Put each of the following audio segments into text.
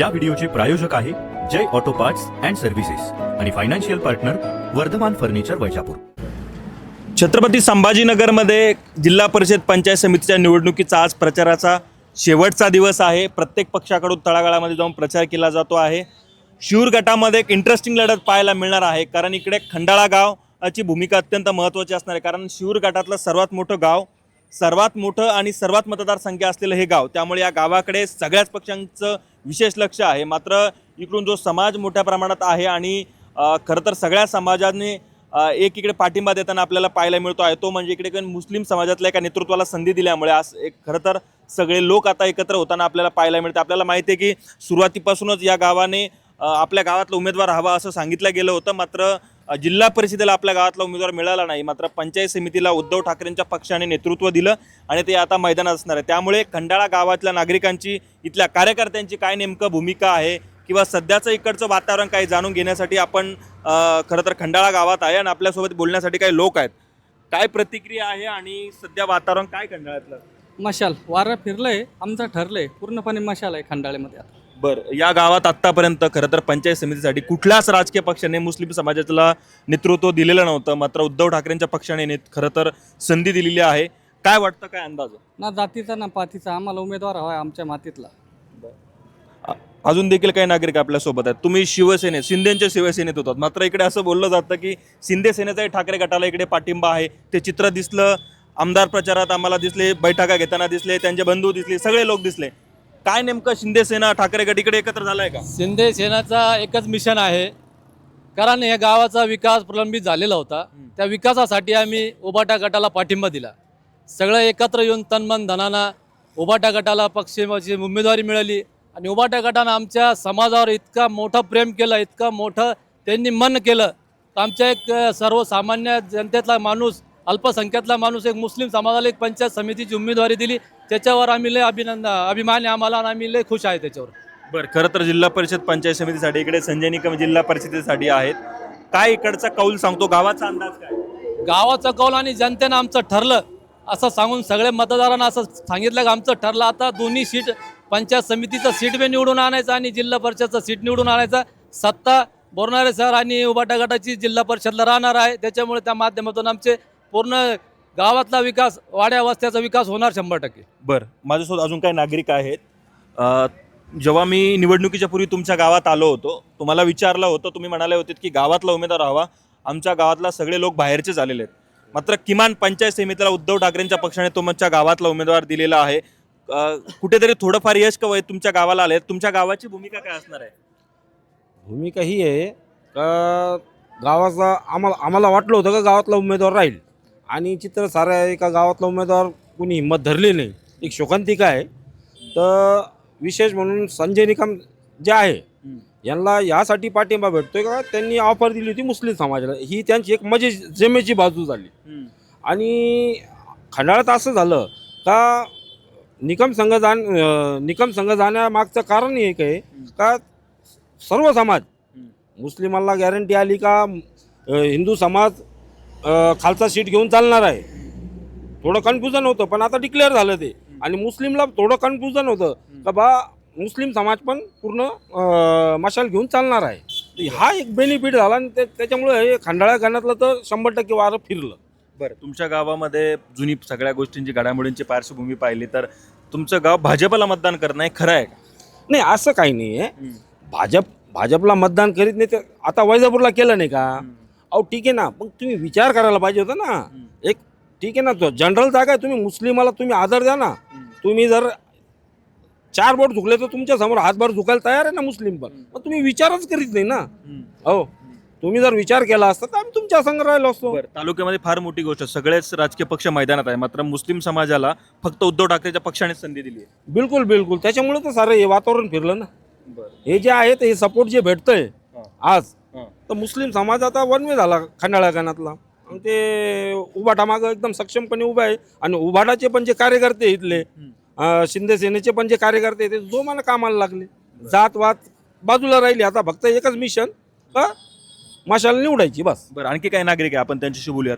या व्हिडिओचे प्रायोजक आहे Jai auto parts and services आणि financial partner Vardhaman furniture Vaijapur. Chhatrapati संभाजीनगरमध्ये जिल्हा परिषद पंचायत समितीच्या निवडणुकीचा आज प्रचाराचा शेवटचा दिवस आहे। प्रत्येक पक्षाकडून तळागाळामध्ये जाऊन प्रचार केला जातो आहे। शिरूर गटामध्ये एक इंटरेस्टिंग लढत पाहायला मिळणार आहे, कारण इकडे खंडाळा गावाची भूमिका अत्यंत महत्त्वाची असणार आहे, कारण शिरूर गटातलं सर्वात मोठं गाव, सर्वात मोठं आणि सर्वात मतदारसंख्या असलेलं हे गाव, त्यामुळे या गावाकडे सगळ्याच पक्षांचं विशेष लक्ष आहे। मात्र इकडून जो समाज मोठ्या प्रमाणात आहे आणि खरं तर सगळ्या समाजाने एक इकडे पाठिंबा देताना आपल्याला पाहायला मिळतो आहे, तो म्हणजे इकडे मुस्लिम समाजातल्या एका नेतृत्वाला संधी दिल्यामुळे आज एक खरं तर सगळे लोक आता एकत्र होताना आपल्याला पाहायला मिळते। आपल्याला माहिती आहे की सुरुवातीपासूनच या गावाने आपल्या गावातला उमेदवार हवा असं सांगितलं गेलं होतं, मात्र जिल्हा परिषदेला आपल्या गावातला उमेदवार मिळाला नाही। मात्र पंचायत समितीला उद्धव ठाकरेंच्या पक्षाने नेतृत्व दिलं आणि ते आता मैदानात असणार आहे। त्यामुळे खंडाळा गावातल्या नागरिकांची, इथल्या कार्यकर्त्यांची काय नेमकं भूमिका आहे किंवा सध्याचं इकडचं वातावरण काय जाणून घेण्यासाठी आपण खरं तर खंडाळा गावात आहे आणि आपल्यासोबत बोलण्यासाठी काही लोक आहेत। काय प्रतिक्रिया आहे आणि सध्या वातावरण काय खंडाळ्यातलं? मशाल वारं फिरलंय, आमचं ठरलंय, पूर्णपणे मशाल आहे खंडाळ्यामध्ये आता। बरं, या गावात आत्तापर्यंत खरं तर पंचायत समितीसाठी कुठल्याच राजकीय पक्षाने मुस्लिम समाजाला नेतृत्व दिलेलं नव्हतं, मात्र उद्धव ठाकरेंच्या पक्षाने खरं तर संधी दिलेली आहे। काय वाटतं, काय अंदाज? ना जातीचा ना पातीचा, आम्हाला उमेदवार हवा आहे आमच्या मातीतला। अजून देखील काही नागरिक आपल्यासोबत आहेत। तुम्ही शिंदेच्या शिवसेनेत होतात, मात्र इकडे असं बोललं जातं की शिंदे सेनेचाही ठाकरे गटाला इकडे पाठिंबा आहे। ते चित्र दिसलं आमदार प्रचारात, आम्हाला दिसले, बैठका घेताना दिसले, त्यांचे बंधू दिसले, सगळे लोक दिसले। काय नेमकं शिंदे सेना ठाकरे गट इकडे एकत्र झालाय का? शिंदे सेनाचा एकच मिशन आहे, कारण या गावाचा विकास प्रलंबित झालेला होता, त्या विकासासाठी आम्ही उभाटा गटाला पाठिंबा दिला। सगळं एकत्र येऊन तनमन धनाना उभाटा गटाला पक्षाची उमेदवारी मिळाली आणि उभाटा गटानं आमच्या समाजावर इतका मोठं प्रेम केलं, इतकं मोठं त्यांनी मन केलं, तर आमच्या एक सर्वसामान्य जनतेतला माणूस, अल्पसंख्यातला माणूस, एक मुस्लिम समाजाला एक पंचायत समितीची उमेदवारी दिली, त्याच्यावर आम्ही लय अभिमान आहे आम्हाला आणि आम्ही लय खुश आहे त्याच्यावर। बरं, खरं तर जिल्हा परिषद पंचायत समितीसाठी इकडे संजय निकम जिल्हा परिषदेसाठी आहेत। काय इकडचा कौल सांगतो, गावाचा अंदाज काय? गावाचा कौल आणि जनतेनं आमचं ठरलं असं सांगून सगळे मतदारांना असं सांगितलं की आमचं ठरलं, आता दोन्ही सीट पंचायत समितीचं सीट बी निवडून आणायचं आणि जिल्हा परिषदचं सीट निवडून आणायचा। सत्ता बोरणारे सर आणि उभाटा गटाची जिल्हा परिषदला राहणार आहे, त्याच्यामुळे त्या माध्यमातून आमचे पूर्ण गावातला विकास, वाड्या वस्त्याचा विकास होणार 100%। बरं, माझ्यासोबत अजून काही नागरिक आहेत। जेव्हा मी निवडणुकीच्या पूर्वी तुमच्या गावात आलो होतो, तुम्हाला विचारलं होतं, तुम्ही म्हणाले होते की गावातला उमेदवार हवा, आमच्या गावातला सगळे लोक बाहेरचे झालेले आहेत, मात्र किमान पंचायत समितीला उद्धव ठाकरेंच्या पक्षाने तुमच्या गावातला उमेदवार दिलेला आहे। कुठेतरी थोडंफार यश का तुमच्या गावाला आले, तुमच्या गावाची भूमिका काय असणार आहे? भूमिका ही आहे का गावाचा आम्हाला वाटलं होतं का गावातला उमेदवार राहील आणि चित्र सारं आहे का गावातला उमेदवार कुणी हिंमत धरली नाही, एक शोकांतिका आहे। तर विशेष म्हणून संजय निकम जे आहे यांना यासाठी पाठिंबा भेटतोय का त्यांनी ऑफर दिली होती मुस्लिम समाजाला, ही त्यांची एक जमेची बाजू झाली। आणि खंडाळ्यात असं झालं का निकम संघ जाण्यामागचं कारण एक आहे का सर्व समाज, मुस्लिमांना गॅरंटी आली का हिंदू समाज खालचा सीट घेऊन चालणार आहे। थोडं कन्फ्युजन होतं, पण आता डिक्लेअर झालं ते। आणि मुस्लिमला थोडं कन्फ्युजन होतं का बा मुस्लिम समाज पण पूर्ण मशाल घेऊन चालणार आहे। हा एक बेनिफिट झाला आणि त्याच्यामुळे हे खंडाळा गणातलं तर 100% वारं फिरलं। बरं, तुमच्या गावामध्ये जुनी सगळ्या गोष्टींची, घडामोडींची पार्श्वभूमी पाहिली तर तुमचं गाव भाजपला मतदान करणं खरं आहे का? नाही, असं काही नाही आहे। भाजपला मतदान करीत नाही, ते आता वैजापूरला केलं नाही का? अहो ठीक आहे ना, मग तुम्ही विचार करायला पाहिजे होता ना। एक ठीक आहे ना, तो जनरल जागा आहे, तुम्ही मुस्लिमाला तुम्ही आदर द्या ना। तुम्ही जर 4 बोट झुकले तर तुमच्या समोर हातभर झुकायला तयार आहे ना मुस्लिम पण, मग तुम्ही विचारच करीत नाही ना। हो, तुम्ही जर विचार केला असता तर आम्ही तुमच्या संग राहिलो असतो। तालुक्यामध्ये फार मोठी गोष्ट, सगळेच राजकीय पक्ष मैदानात आहे, मात्र मुस्लिम समाजाला फक्त उद्धव ठाकरेच्या पक्षाने संधी दिली आहे। बिलकुल बिलकुल, त्याच्यामुळे तर सारं हे वातावरण फिरलं ना। हे जे आहे ते सपोर्ट जे भेटतंय आज, तर मुस्लिम समाज आता वनवे झाला खंडाळा गणातला, आणि ते उभाटा मागं एकदम सक्षमपणे उभा आहे। आणि उभाटाचे पण जे कार्यकर्ते इथले, शिंदे सेनेचे पण जे कार्यकर्ते ते जो मला कामाला लागले, जात वाद बाजूला राहिली, आता फक्त एकच मिशन का मशाल निवडायची बस। बरं, आणखी काही नागरिक आहे, आपण त्यांच्याशी बोलूयात।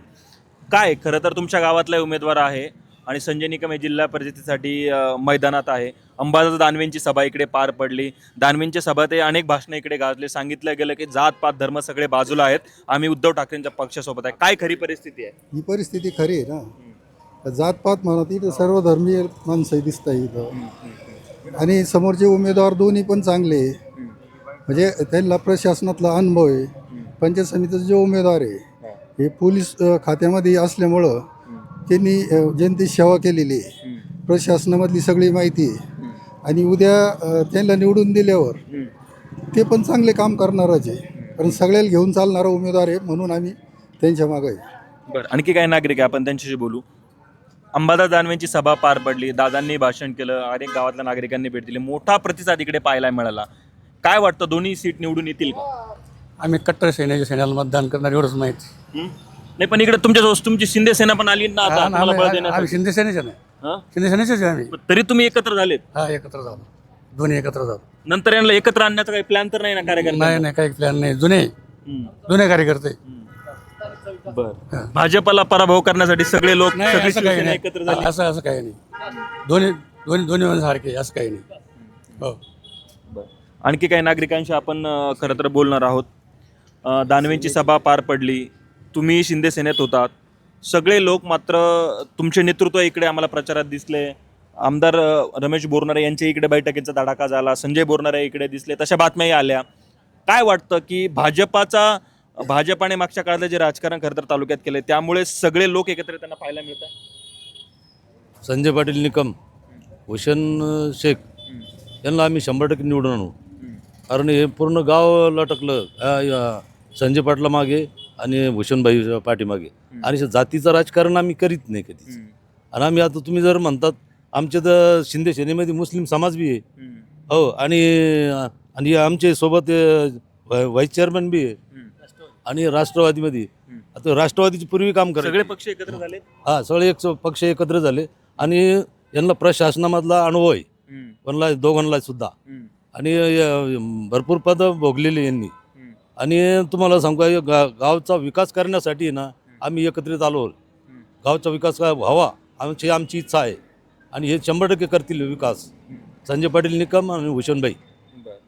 काय खरं तर तुमच्या गावातला उमेदवार आहे, आणि संजय निकम हे जिल्हा परिषदेसाठी मैदानात आहे. अंबादास दानवेंची सभा इकडे पार पडली. दानवेंच्या सभेत अनेक भाषणं इकडे गाजले. सांगितलं गेलं की जात पात धर्म सगळे बाजूला आहेत, आम्ही उद्धव ठाकरेंच्या पक्षासोबत आहे. काय खरी परिस्थिती आहे? ही परिस्थिती खरी आहे ना. जातपात म्हणत इथं सर्व धर्मीय माणसं दिसत आहे इथं, आणि समोरचे उमेदवार दोन्ही पण चांगले आहे. म्हणजे त्यांना प्रशासनातला अनुभव आहे. पंचायत समितीचे जे उमेदवार आहे हे पोलीस खात्यामध्ये असल्यामुळं त्यांनी जनतेची सेवा केलेली आहे, प्रशासनामधली सगळी माहिती आहे, आणि उद्या त्यांना निवडून दिल्यावर ते पण चांगले काम करणारच आहे. कारण सगळ्याला घेऊन चालणारा उमेदवार आहे, म्हणून आम्ही त्यांच्या मागे आहे. बरं, आणखी काही नागरिक आहे, आपण त्यांच्याशी बोलू. अंबादास दानवेंची सभा पार पडली, दादांनी भाषण केलं, अनेक गावातल्या नागरिकांनी भेट दिली, मोठा प्रतिसाद इकडे पाहायला मिळाला. काय वाटतं, दोन्ही सीट निवडून येतील का? आम्ही कट्टर सेनेला मतदान करणार एवढंच माहिती. नाही, पण इकडे तुमची शिंदे सेना पण आली ना आता तुम्हाला बळ आम्ही देण्यासाठी. शिंदे सेनेचे नाही, हं? शिंदे सेनेचेच आहे आम्ही. तरी तुम्ही एकत्र झालेत, हा, एकत्र झालो, दोन्ही एकत्र झालो. नंतर यांना एकत्र आणण्याचा काही प्लॅन तर नाही ना कार्यकर्त्यांना? नाही नाही, काही प्लॅन नाही. जुने कार्यकर्ते. बरं, भाजपला पराभव करण्यासाठी सगळे लोक, नाही, सगळी असं काही शिवसेना नाही. एकत्र झाली. असं काही नाही. दोन्ही सारखे, असं काही नाही. हो. आणखी काही नागरिकांशी आपण खरं तर बोलणार आहोत. दानवेंची सभा पार पडली, तुम्ही शिंदे सेनेत होतात, सगळे लोक मात्र तुमचे नेतृत्व इकडे आम्हाला प्रचारात दिसले. आमदार रमेश बोरनारे यांच्या इकडे बैठकीचा धडाका झाला, संजय बोरनारे इकडे दिसले, तशा बातम्याही आल्या. काय वाटतं की भाजपाने मागच्या काळातलं जे राजकारण खरं तर तालुक्यात केलं त्यामुळे सगळे लोक एकत्र त्यांना पाहायला मिळतात? संजय पाटील निकम, भूषण शेख यांना आम्ही 100% निवडून आणू. कारण हे पूर्ण गाव लटकलं संजय पाटला मागे आणि भूषणभाई पाठीमागे, आणि जातीचं राजकारण आम्ही करीत नाही कधीच. आणि आम्ही आता तुम्ही जर म्हणतात, आमच्या तर शिंदे सेनेमध्ये मुस्लिम समाज बी आहे, हो, आणि आमचे सोबत व्हाईस चेअरमन बी आहे, आणि राष्ट्रवादीमध्ये आता राष्ट्रवादीची पूर्वी काम करायचे सगळे पक्ष एकत्र झाले. हा, सगळे पक्ष एकत्र झाले, आणि यांना प्रशासनामधला अनुभव आहे, कोणाला दोघांना सुद्धा, आणि भरपूर पदं भोगलेली यांनी. आणि तुम्हाला सांगू, गावचा विकास करण्यासाठी ना आम्ही एकत्रित आलो. गावचा विकास व्हावा आमची इच्छा आहे, आणि हे 100% करतील विकास. संजय पाटील निकम आणि भूषणभाई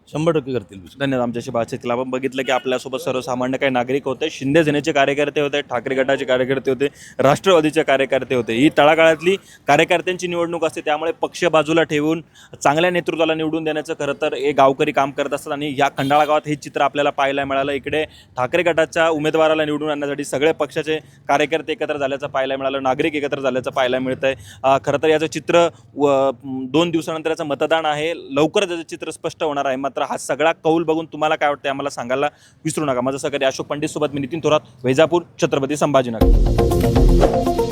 100% करतील. धन्यवाद. आमच्याशी बातचीत केला. आपण बघितलं की आपल्यासोबत सर्वसामान्य काही नागरिक होते, शिंदे सेनेचे कार्यकर्ते होते, ठाकरे गटाचे कार्यकर्ते होते, राष्ट्रवादीचे कार्यकर्ते होते. ही तळागाळातली कार्यकर्त्यांची निवडणूक असते, त्यामुळे पक्ष बाजूला ठेवून चांगल्या नेतृत्वाला निवडून देण्याचं खरं तर हे गावकरी काम करत असतात. आणि या खंडाळा गावात हे चित्र आपल्याला पाहायला मिळालं. इकडे ठाकरे गटाच्या उमेदवाराला निवडून आणण्यासाठी सगळे पक्षाचे कार्यकर्ते एकत्र झाल्याचं पाहायला मिळालं, नागरिक एकत्र झाल्याचं पाहायला मिळतं आहे. खरं तर याचं चित्र 2 दिवसानंतर याचं मतदान आहे, लवकरच याचं चित्र स्पष्ट होणार आहे. मात्र हा सगळा कौल बघून तुम्हाला काय वाटतं आम्हाला सांगायला विसरू नका. माझं सहकारी अशोक पंडित सोबत मी नितीन थोरात, वैजापूर, छत्रपती संभाजीनगर.